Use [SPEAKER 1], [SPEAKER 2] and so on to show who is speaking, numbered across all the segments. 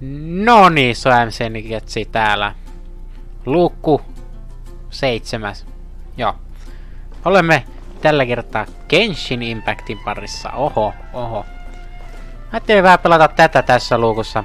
[SPEAKER 1] No niin, se on McNikezin täällä. Luukku 7. Joo. Olemme tällä kertaa Genshin Impactin parissa. Oho. Ajattelin vähän pelata tätä tässä luukussa.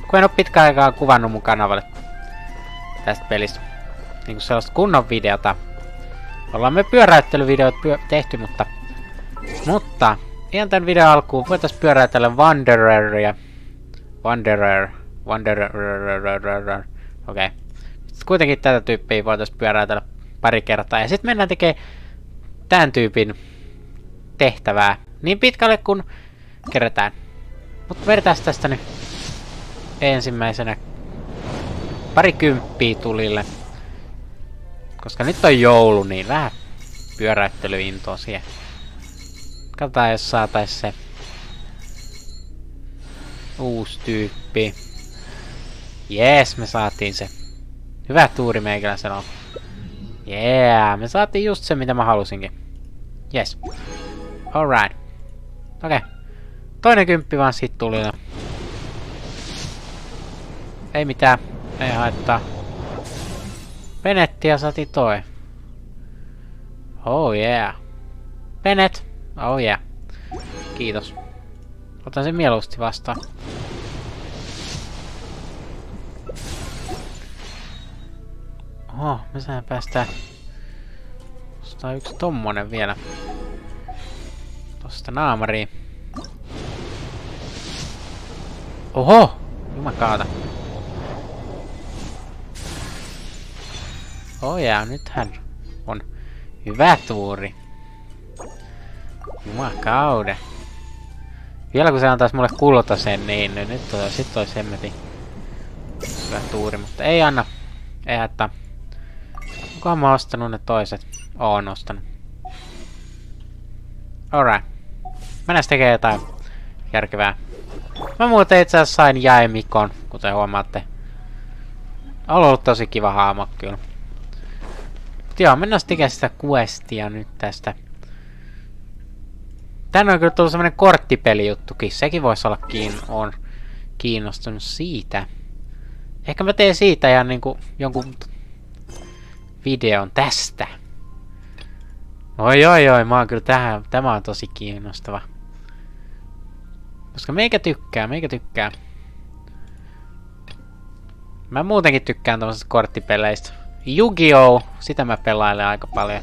[SPEAKER 1] Kun en oo pitkään aikaa kuvannut mun kanavalle tästä pelistä. Niinku sellaista kunnon videota. Ollaan me pyöräyttelyvideot tehty, mutta ihan tän videon alkuun voitais pyöräytellä Wandereria. Wanderer. Okei. Kuitenkin tätä tyyppiä voitais pyöräytellä pari kertaa. Ja sit mennään tekemään tän tyypin tehtävää niin pitkälle kun kerätään. Mutta vedetään tästä nyt ensimmäisenä pari kymppiä tulille. Koska nyt on joulu, niin vähän pyöräyttelyintoa siihen. Katsotaan, jos saatais se uusi tyyppi. Jees, me saatiin se. Hyvä tuuri meikäläisellä on. Me saatiin just se, mitä mä halusinkin. Yes. Alright. Okei. Toinen kymppi vaan sit tuli. Ei mitään. Ei haittaa. Penettiä saati toi. Oh yeah. Penet. Oh yeah. Kiitos. Otan sen mieluusti vastaan. Oho, me saan päästään. Ostaa yksi tommonen vielä. Tosta naamariin. Oho! Jumakaata. Oh jaa, nythän on hyvä tuuri. Jumakaude. Vielä kun se antaisi mulle kultasen, niin nyt sit olisi hemmetin hyvä tuuri, mutta ei anna. Ei haittaa. Onkohan mä ostanut ne toiset? Oon ostanut. Alright. Mennään tekemään jotain järkevää. Mä muuten itse asiassa sain jaemikon, kuten huomaatte. On ollut tosi kiva haamo kyllä. Mut joo, mennään tekemään sitä questia nyt tästä. Tänne on kyllä tullut semmonen korttipelijuttukin. Sekin voisi olla on kiinnostunut siitä. Ehkä mä teen siitä ja niinku jonkun videon tästä. Oi, mä oon kyllä tämä on tosi kiinnostava. Koska meikä tykkää. Mä muutenkin tykkään tommosista korttipeleistä. Yu-Gi-Oh! Sitä mä pelailen aika paljon.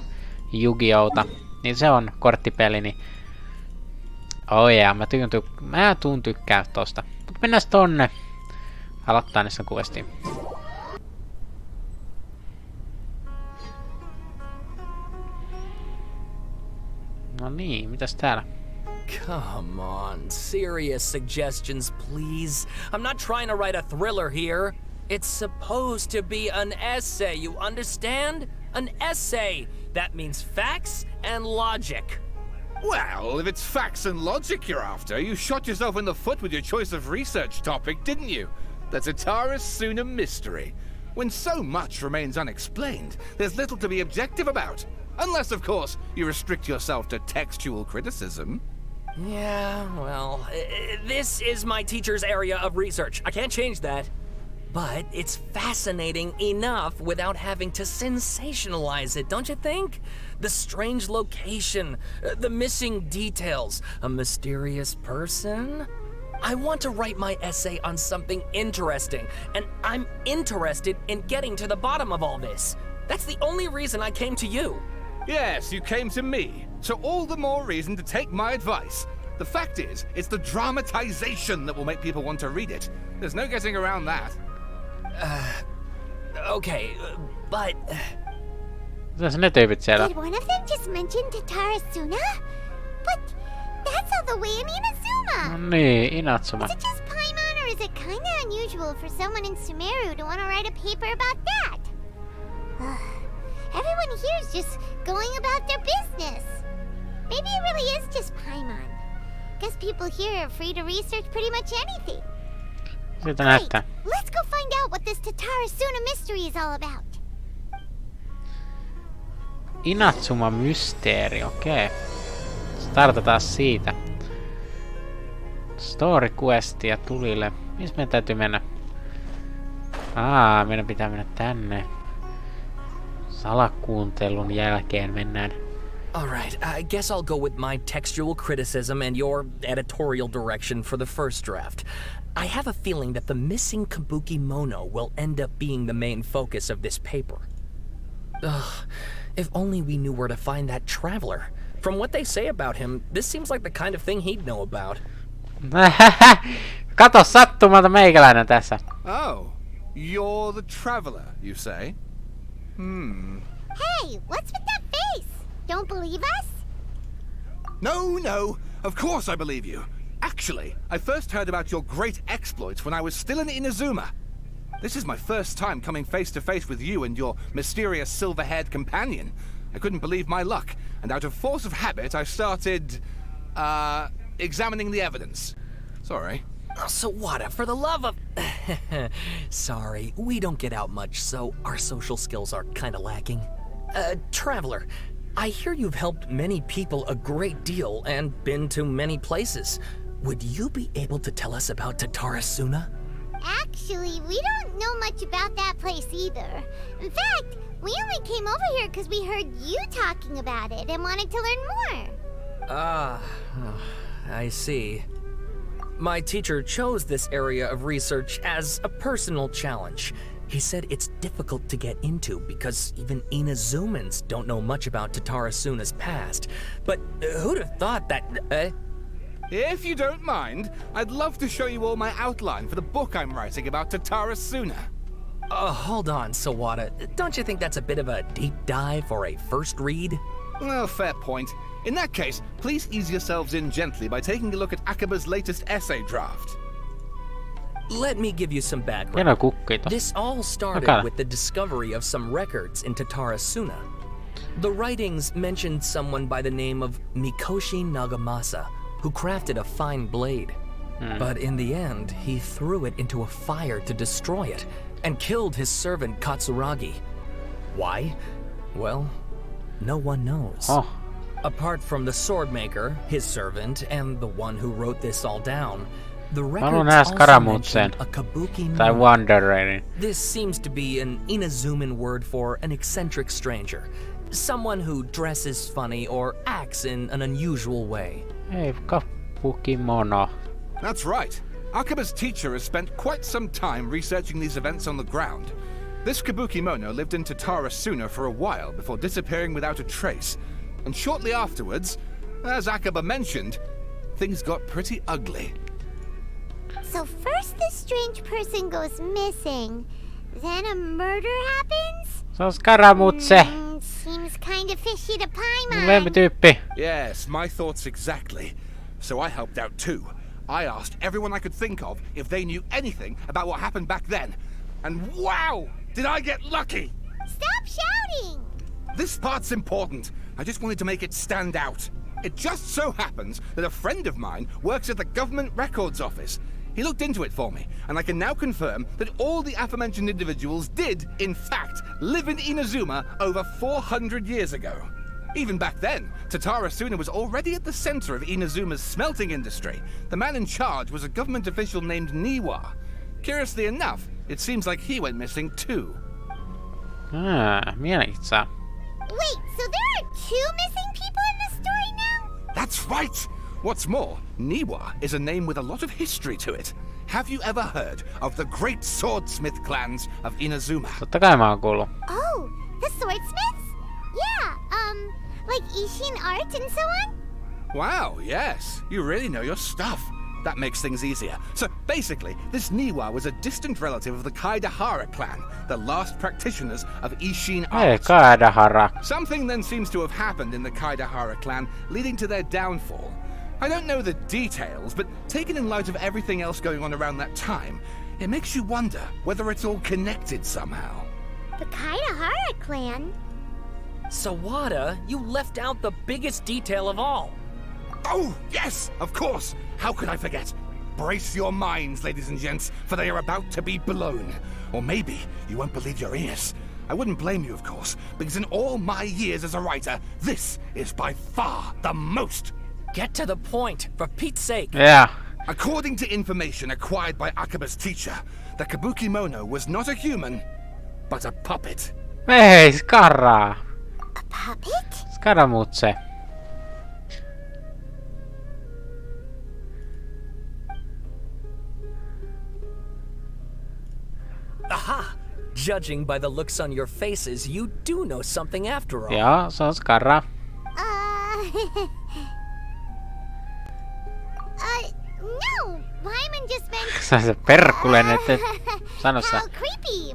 [SPEAKER 1] Yu-Gi-Ohta. Niin se on korttipeli, niin oh yeah, mä tuun tykkää tosta. Mut mennään tonne. Aloittaa niissä questiin. No niin, mitäs täällä?
[SPEAKER 2] Come on, serious suggestions, please. I'm not trying to write a thriller here. It's supposed to be an essay, you understand? An essay. That means facts and logic.
[SPEAKER 3] Well, if it's facts and logic you're after, you shot yourself in the foot with your choice of research topic, didn't you? The Tatara Suna mystery. When so much remains unexplained, there's little to be objective about. Unless, of course, you restrict yourself to textual criticism.
[SPEAKER 2] Yeah, well, this is my teacher's area of research. I can't change that. But it's fascinating enough without having to sensationalize it, don't you think? The strange location, the missing details, a mysterious person. I want to write my essay on something interesting, and I'm interested in getting to the bottom of all this. That's the only reason I came to you.
[SPEAKER 3] Yes, you came to me, so all the more reason to take my advice. The fact is, it's the dramatization that will make people want to read it. There's no getting around that.
[SPEAKER 2] Okay, but...
[SPEAKER 1] Tässä ne tyypit siellä.
[SPEAKER 4] Did one of them just mention Tatara Suna? But that's all the way in Inazuma.
[SPEAKER 1] No niin, Inatsuma.
[SPEAKER 4] Is it just Paimon, or is it kinda unusual for someone in Sumeru to want to write a paper about that? Everyone here's just going about their business. Maybe it really is just Paimon. Guess people here are free to research pretty much anything.
[SPEAKER 1] Siitä näyttää.
[SPEAKER 4] Let's go find out what this Tatara Suna mystery is all about.
[SPEAKER 1] Inatsuma mysteeri, okei. Startataan siitä. Story questia tulille. Missä meidän täytyy mennä? Meidän pitää mennä tänne. Salakuuntelun jälkeen mennään.
[SPEAKER 2] Alright, I guess I'll go with my textual criticism and your editorial direction for the first draft. I have a feeling that the missing kabuki mono will end up being the main focus of this paper. Ugh, if only we knew where to find that traveler. From what they say about him, this seems like the kind of thing he'd know about.
[SPEAKER 1] Kato sattumalta meikäläinen tässä.
[SPEAKER 3] Oh, you're the traveler, you say?
[SPEAKER 4] Hey, what's with that face? Don't believe us?
[SPEAKER 3] No, of course I believe you. Actually, I first heard about your great exploits when I was still in Inazuma. This is my first time coming face to face with you and your mysterious silver-haired companion. I couldn't believe my luck, and out of force of habit, I started, examining the evidence. Sorry.
[SPEAKER 2] Oh, Sawada, for the love of... Sorry, we don't get out much, so our social skills are kinda lacking. Traveler, I hear you've helped many people a great deal and been to many places. Would you be able to tell us about Tatarasuna?
[SPEAKER 4] Actually, we don't know much about that place either. In fact, we only came over here because we heard you talking about it and wanted to learn more.
[SPEAKER 2] I see. My teacher chose this area of research as a personal challenge. He said it's difficult to get into because even Inazumans don't know much about Tatarasuna's past. But who'd have thought that...
[SPEAKER 3] If you don't mind, I'd love to show you all my outline for the book I'm writing about Tatarasuna.
[SPEAKER 2] Hold on, Sawada. Don't you think that's a bit of a deep dive for a first read?
[SPEAKER 3] Well, fair point. In that case, please ease yourselves in gently by taking a look at Akaba's latest essay draft.
[SPEAKER 2] Let me give you some background.
[SPEAKER 1] Hieno kukki tossa.
[SPEAKER 2] This all started
[SPEAKER 1] Okay.
[SPEAKER 2] with the discovery of some records in Tatarasuna. The writings mentioned someone by the name of Mikoshi Nagamasa, who crafted a fine blade. But in the end, he threw it into a fire to destroy it, and killed his servant Katsuragi. Why? Well, no one knows.
[SPEAKER 1] Oh.
[SPEAKER 2] Apart from the swordmaker, his servant, and the one who wrote this all down, the
[SPEAKER 1] haluan
[SPEAKER 2] records
[SPEAKER 1] nähdä
[SPEAKER 2] also
[SPEAKER 1] Skaramutsen.
[SPEAKER 2] mention a kabuki
[SPEAKER 1] Tai
[SPEAKER 2] mono.
[SPEAKER 1] Wandererin.
[SPEAKER 2] This seems to be an Inazuman word for an eccentric stranger. Someone who dresses funny or acts in an unusual way.
[SPEAKER 1] Ei, kapukimono.
[SPEAKER 3] That's right. Akaba's teacher has spent quite some time researching these events on the ground. This Kabukimono lived in Tatarasuna for a while before disappearing without a trace. And shortly afterwards, as Akaba mentioned, things got pretty ugly.
[SPEAKER 4] So first this strange person goes missing, then a murder happens?
[SPEAKER 1] Se on Skaramutse.
[SPEAKER 4] Seems kind of fishy to Paimon.
[SPEAKER 1] Lempityyppi.
[SPEAKER 3] Yes, my thoughts exactly. So I helped out too. I asked everyone I could think of if they knew anything about what happened back then. And wow, did I get lucky!
[SPEAKER 4] Stop shouting!
[SPEAKER 3] This part's important. I just wanted to make it stand out. It just so happens that a friend of mine works at the government records office. He looked into it for me, and I can now confirm that all the aforementioned individuals did, in fact, live in Inazuma over 400 years ago. Even back then, Tatarasuna was already at the center of Inazuma's smelting industry. The man in charge was a government official named Niwa. Curiously enough, it seems like he went missing too.
[SPEAKER 1] Mielenkiintoista.
[SPEAKER 4] Wait, so there are two missing people in the story now?
[SPEAKER 3] That's right! What's more, Niwa is a name with a lot of history to it. Have you ever heard of the great swordsmith clans of Inazuma?
[SPEAKER 1] Totta kai mä oon kuullut.
[SPEAKER 4] Oh, the swordsmiths? Yeah, like Ishin art and so on?
[SPEAKER 3] Wow, yes. You really know your stuff. That makes things easier. So basically, this Niwa was a distant relative of the Kaidahara clan, the last practitioners of Ishin
[SPEAKER 1] Ei,
[SPEAKER 3] art.
[SPEAKER 1] Kaedahara.
[SPEAKER 3] Something then seems to have happened in the Kaidahara clan, leading to their downfall. I don't know the details, but taken in light of everything else going on around that time, it makes you wonder whether it's all connected somehow.
[SPEAKER 4] The Kaidahara clan?
[SPEAKER 2] Sawada, you left out the biggest detail of all.
[SPEAKER 3] Oh, yes, of course. How could I forget? Brace your minds, ladies and gents, for they are about to be blown. Or maybe you won't believe your ears. I wouldn't blame you, of course, because in all my years as a writer, this is by far the most.
[SPEAKER 2] Get to the point, for Pete's sake.
[SPEAKER 1] Yeah.
[SPEAKER 3] According to information acquired by Akaba's teacher, the Kabuki Mono was not a human, but a puppet.
[SPEAKER 1] Ei, Skara!
[SPEAKER 4] A puppet?
[SPEAKER 1] Skaramutse.
[SPEAKER 2] Aha! Judging by the looks on your faces, you do know something after all.
[SPEAKER 1] Joo, se on Skara.
[SPEAKER 4] No! Paimon just meant...
[SPEAKER 1] Se on se perkulen, että sano sä.
[SPEAKER 4] How creepy!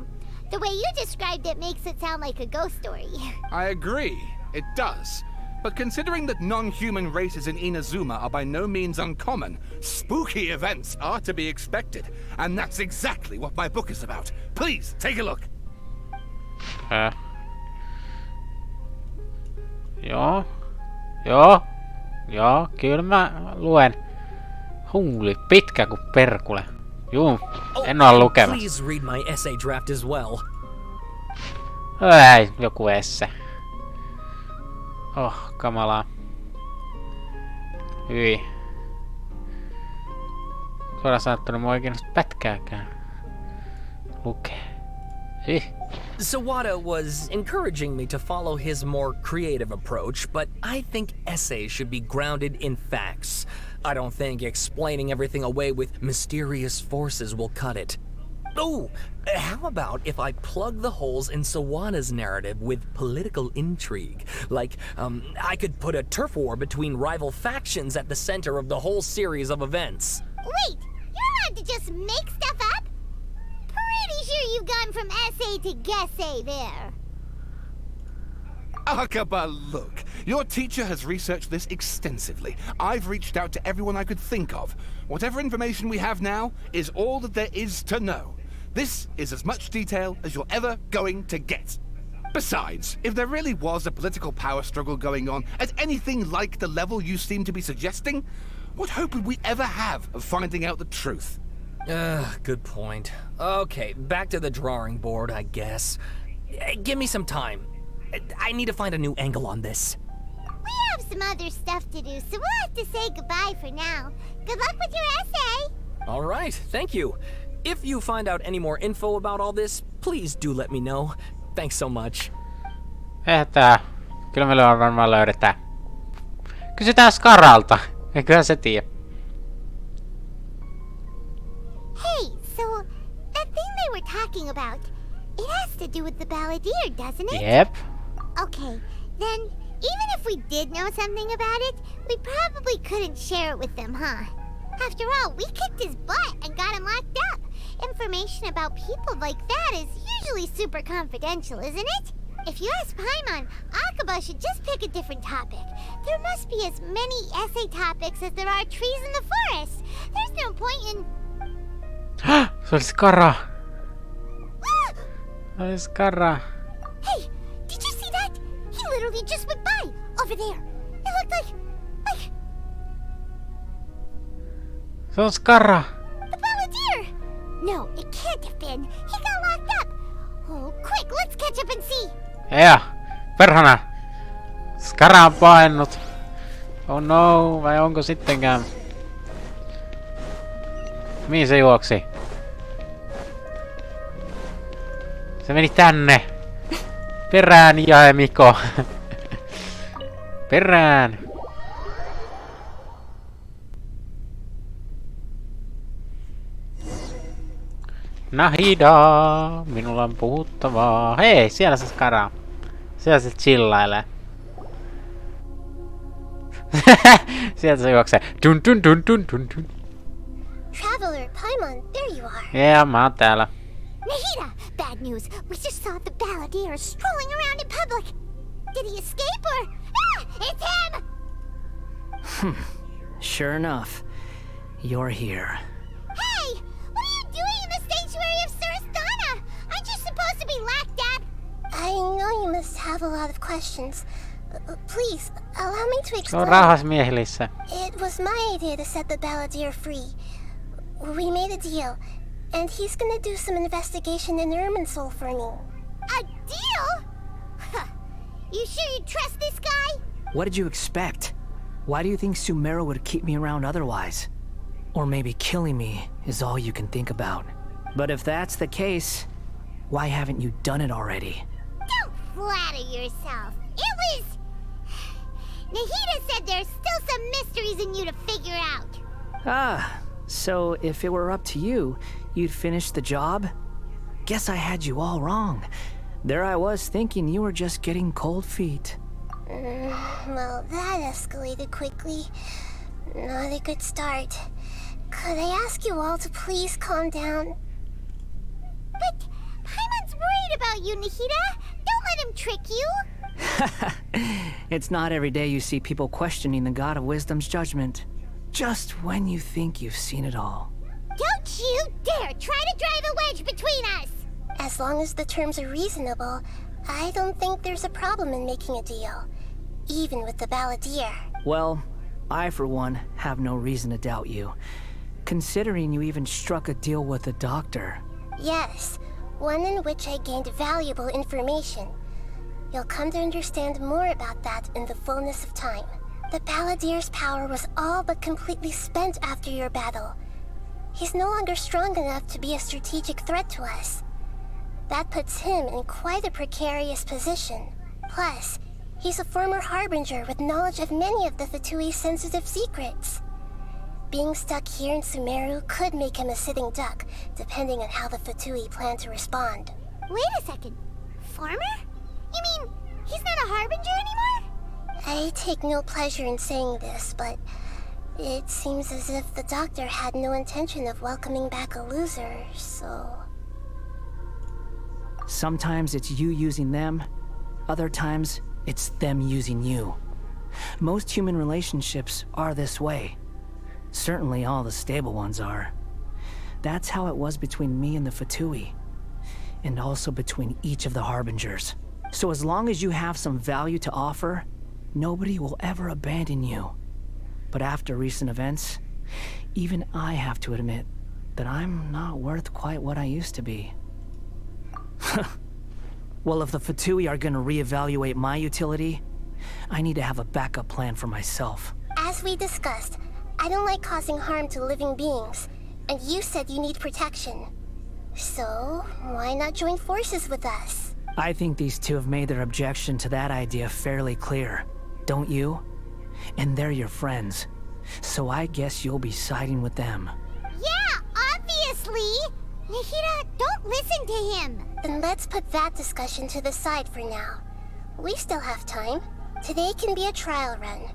[SPEAKER 4] The way you described it makes it sound like a ghost story.
[SPEAKER 3] I agree, it does. But considering that non-human races in Inazuma are by no means uncommon, spooky events are to be expected. And that's exactly what my book is about. Please, take a look.
[SPEAKER 1] Joo, kyllä mä luen. Huuli, pitkä kuin perkule. Juu, en oo lukemassa.
[SPEAKER 2] Please read my essay draft as well.
[SPEAKER 1] Ei, joku esse. Oh, kamalaa. Hyi. Suoraan sanottuna mua ei kiinnosta pätkääkään lukee.
[SPEAKER 2] Sawada was encouraging me to follow his more creative approach, but I think essays should be grounded in facts. I don't think explaining everything away with mysterious forces will cut it. Oh, how about if I plug the holes in Sawada's narrative with political intrigue? Like, I could put a turf war between rival factions at the center of the whole series of events.
[SPEAKER 4] Wait, you're allowed to just make stuff up? Pretty sure you've gone from essay to guessay there.
[SPEAKER 3] Akaba, look. Your teacher has researched this extensively. I've reached out to everyone I could think of. Whatever information we have now is all that there is to know. This is as much detail as you're ever going to get. Besides, if there really was a political power struggle going on at anything like the level you seem to be suggesting, what hope would we ever have of finding out the truth?
[SPEAKER 2] Good point. Okay, back to the drawing board, I guess. Give me some time. I need to find a new angle on this.
[SPEAKER 4] We have some other stuff to do, so we'll have to say goodbye for now. Good luck with your essay!
[SPEAKER 2] All right, thank you. If you find out any more info about all this, please do let me know. Thanks so much.
[SPEAKER 1] Kyllä me varmaan löydetään. Kysytään Skaralta. Eiköhän se tiedä.
[SPEAKER 4] Hey, so that thing they were talking about, it has to do with the balladeer, doesn't it?
[SPEAKER 1] Yep.
[SPEAKER 4] Okay, then even if we did know something about it, we probably couldn't share it with them, huh? After all, we kicked his butt and got him locked up. Information about people like that is usually super confidential, isn't it? If you ask Paimon, Akaba should just pick a different topic. There must be as many essay topics as there are trees in the forest. There's no point in...
[SPEAKER 1] Se oli Skara. Se oli Skara.
[SPEAKER 4] Hey, did you see that? He literally just went by, over there. It looked like...
[SPEAKER 1] Se on Skara.
[SPEAKER 4] The balladeer! No, it can't have been. He got locked up. Oh, quick, let's catch up and see.
[SPEAKER 1] Ja, perhana. Skara on paennut. Oh no, vai onko sittenkään? Mihin se juoksi? Se meni tänne. Perään, Jaemiko. Perään. Nahida, minulla on puhuttavaa. Hei, siellä se Skara. Siellä se chillailee. Sieltä se juoksee. Dun dun dun dun dun dun.
[SPEAKER 4] Traveler, Paimon, there you are.
[SPEAKER 1] Yeah, mä oon täällä.
[SPEAKER 4] Nahida, bad news. We just saw the balladeer strolling around in public. Did he escape or... Ah, it's him!
[SPEAKER 5] Sure enough, you're here.
[SPEAKER 4] Hey, what are you doing in the sanctuary of Surasthana? Aren't you supposed to be locked up? I know you must have a lot of questions. Please, allow me to
[SPEAKER 1] Se on
[SPEAKER 4] explain.
[SPEAKER 1] rauhas miehilissä.
[SPEAKER 4] It was my idea to set the balladeer free. We made a deal, and he's gonna do some investigation in Irminsul for me. A deal? Huh. You sure you trust this guy?
[SPEAKER 5] What did you expect? Why do you think Sumeru would keep me around otherwise? Or maybe killing me is all you can think about. But if that's the case, why haven't you done it already?
[SPEAKER 4] Don't flatter yourself. It was... Nahida said there's still some mysteries in you to figure out.
[SPEAKER 5] Ah, so if it were up to you, you'd finish the job? Guess I had you all wrong. There I was thinking you were just getting cold feet.
[SPEAKER 6] Well, that escalated quickly. Not a good start. Could I ask you all to please calm down?
[SPEAKER 4] But Paimon's worried about you, Nahida. Don't let him trick you.
[SPEAKER 5] It's not every day you see people questioning the God of Wisdom's judgment. Just when you think you've seen it all.
[SPEAKER 4] Don't you dare try to drive a wedge between us!
[SPEAKER 6] As long as the terms are reasonable, I don't think there's a problem in making a deal. Even with the Balladeer.
[SPEAKER 5] Well, I for one have no reason to doubt you. Considering you even struck a deal with the doctor.
[SPEAKER 6] Yes, one in which I gained valuable information. You'll come to understand more about that in the fullness of time. The Balladeer's power was all but completely spent after your battle. He's no longer strong enough to be a strategic threat to us. That puts him in quite a precarious position. Plus, he's a former Harbinger with knowledge of many of the Fatui's sensitive secrets. Being stuck here in Sumeru could make him a sitting duck, depending on how the Fatui plan to respond.
[SPEAKER 4] Wait a second. Farmer? You mean he's not a Harbinger anymore?
[SPEAKER 6] I take no pleasure in saying this, but it seems as if the doctor had no intention of welcoming back a loser, so...
[SPEAKER 5] Sometimes it's you using them, other times it's them using you. Most human relationships are this way. Certainly all the stable ones are. That's how it was between me and the Fatui, and also between each of the Harbingers. So as long as you have some value to offer, nobody will ever abandon you. But after recent events, even I have to admit that I'm not worth quite what I used to be. Well, if the Fatui are gonna reevaluate my utility, I need to have a backup plan for myself.
[SPEAKER 6] As we discussed, I don't like causing harm to living beings, and you said you need protection. So, why not join forces with us?
[SPEAKER 5] I think these two have made their objection to that idea fairly clear, don't you? And they're your friends, so I guess you'll be siding with them.
[SPEAKER 4] Yeah, obviously! Nahida, don't listen to him!
[SPEAKER 6] Then let's put that discussion to the side for now. We still have time. Today can be a trial run.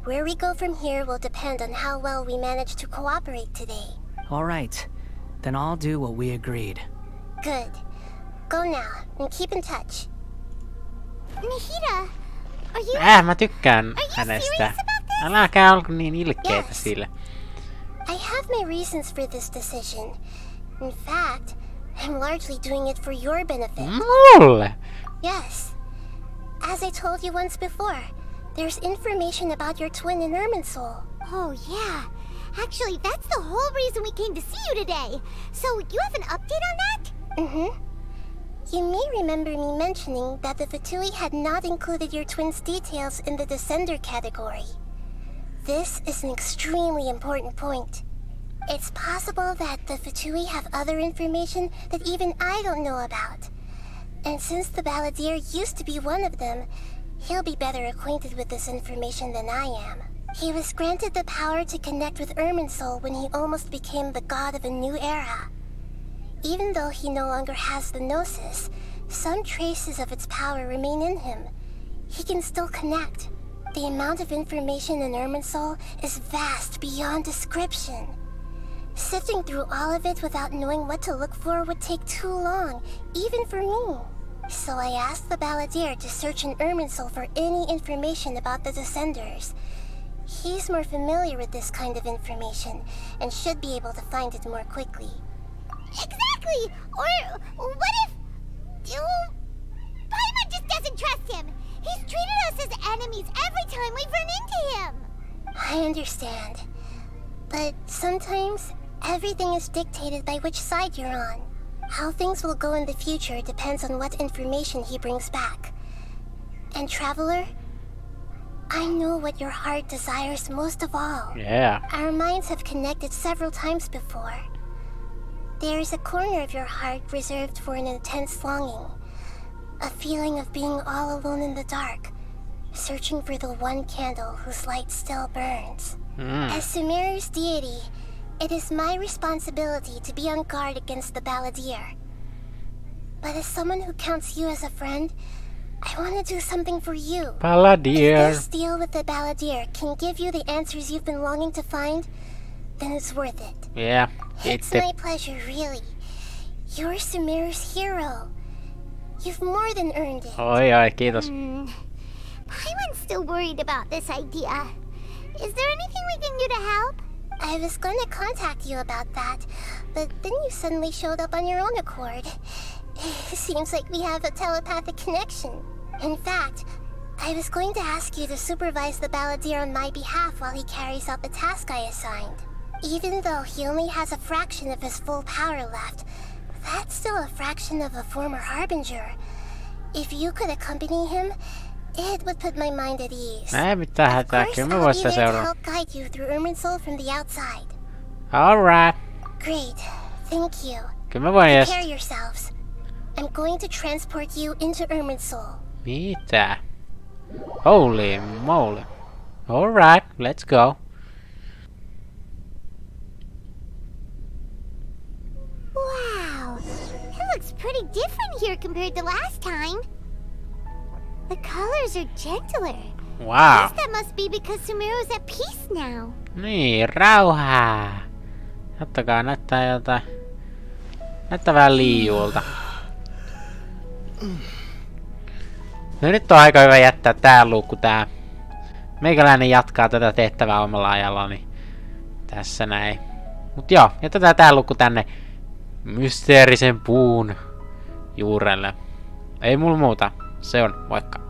[SPEAKER 6] Where we go from here will depend on how well we manage to cooperate today.
[SPEAKER 5] All right, then I'll do what we agreed.
[SPEAKER 6] Good. Go now, and keep in touch.
[SPEAKER 4] Nahida, are you...
[SPEAKER 1] Mä tykkään hänestä. Äläkää olko niin ilkeitä sille.
[SPEAKER 6] I have my reasons for this decision. In fact, I'm largely doing it for your benefit.
[SPEAKER 1] Mulle?
[SPEAKER 6] Yes. As I told you once before, there's information about your twin in Irminsul.
[SPEAKER 4] Oh, yeah. Actually, that's the whole reason we came to see you today. So, you have an update on that?
[SPEAKER 6] Mm-hmm. You may remember me mentioning that the Fatui had not included your twin's details in the Descender category. This is an extremely important point. It's possible that the Fatui have other information that even I don't know about. And since the Balladeer used to be one of them, he'll be better acquainted with this information than I am. He was granted the power to connect with Irminsul when he almost became the god of a new era. Even though he no longer has the Gnosis, some traces of its power remain in him. He can still connect. The amount of information in Irminsul is vast beyond description. Sifting through all of it without knowing what to look for would take too long, even for me. So I asked the Balladeer to search in Irminsul for any information about the Descenders. He's more familiar with this kind of information, and should be able to find it more quickly.
[SPEAKER 4] Exactly! Or what if... Paimon just doesn't trust him! He's treated us as enemies every time we've run into him!
[SPEAKER 6] I understand. But sometimes, everything is dictated by which side you're on. How things will go in the future depends on what information he brings back. And Traveler, I know what your heart desires most of all.
[SPEAKER 1] Yeah.
[SPEAKER 6] Our minds have connected several times before. There is a corner of your heart reserved for an intense longing. A feeling of being all alone in the dark, searching for the one candle whose light still burns. As Sumeru's deity, it is my responsibility to be on guard against the Balladeer. But as someone who counts you as a friend, I want to do something for you.
[SPEAKER 1] Balladeer.
[SPEAKER 6] If this deal with the Balladeer can give you the answers you've been longing to find, then it's worth it.
[SPEAKER 1] Yeah.
[SPEAKER 6] It's my pleasure, really. You're Sumeru's hero. You've more than earned it.
[SPEAKER 1] Oi, kiitos.
[SPEAKER 4] Paimon's still worried about this idea. Is there anything we can do to help?
[SPEAKER 6] I was going to contact you about that, but then you suddenly showed up on your own accord. Seems like we have a telepathic connection. In fact, I was going to ask you to supervise the Balladeer on my behalf while he carries out the task I assigned. Even though he only has a fraction of his full power left, that's still a fraction of a former Harbinger. If you could accompany him, it would put my mind at ease.
[SPEAKER 1] Mitä hätää,
[SPEAKER 6] Of course,
[SPEAKER 1] kyllä mä
[SPEAKER 6] I'll
[SPEAKER 1] voin
[SPEAKER 6] be
[SPEAKER 1] sitä
[SPEAKER 6] there to
[SPEAKER 1] seuraa.
[SPEAKER 6] help guide you through Irminsul from the outside.
[SPEAKER 1] Alright.
[SPEAKER 6] Great, thank you.
[SPEAKER 1] Kyllä mä voin edes...
[SPEAKER 6] Prepare yourselves. I'm going to transport you into Irminsul.
[SPEAKER 1] Mitä? Holy moly. Alright, let's go.
[SPEAKER 4] Wow, it looks pretty different here compared to last time. The colors are gentler.
[SPEAKER 1] Wow.
[SPEAKER 4] Guess that must be because Sumeru's at peace now.
[SPEAKER 1] Niin, rauhaa. Ottakaa näyttää jotain. Näyttää vähän liijuulta. No nyt on aika hyvä jättää tää luukku tää. Meikäläinen jatkaa tätä tehtävää omalla ajallani. Tässä näin. Mut joo, jätetään tää luukku tänne mysteerisen puun juurelle. Ei mulla muuta. Se on moikka.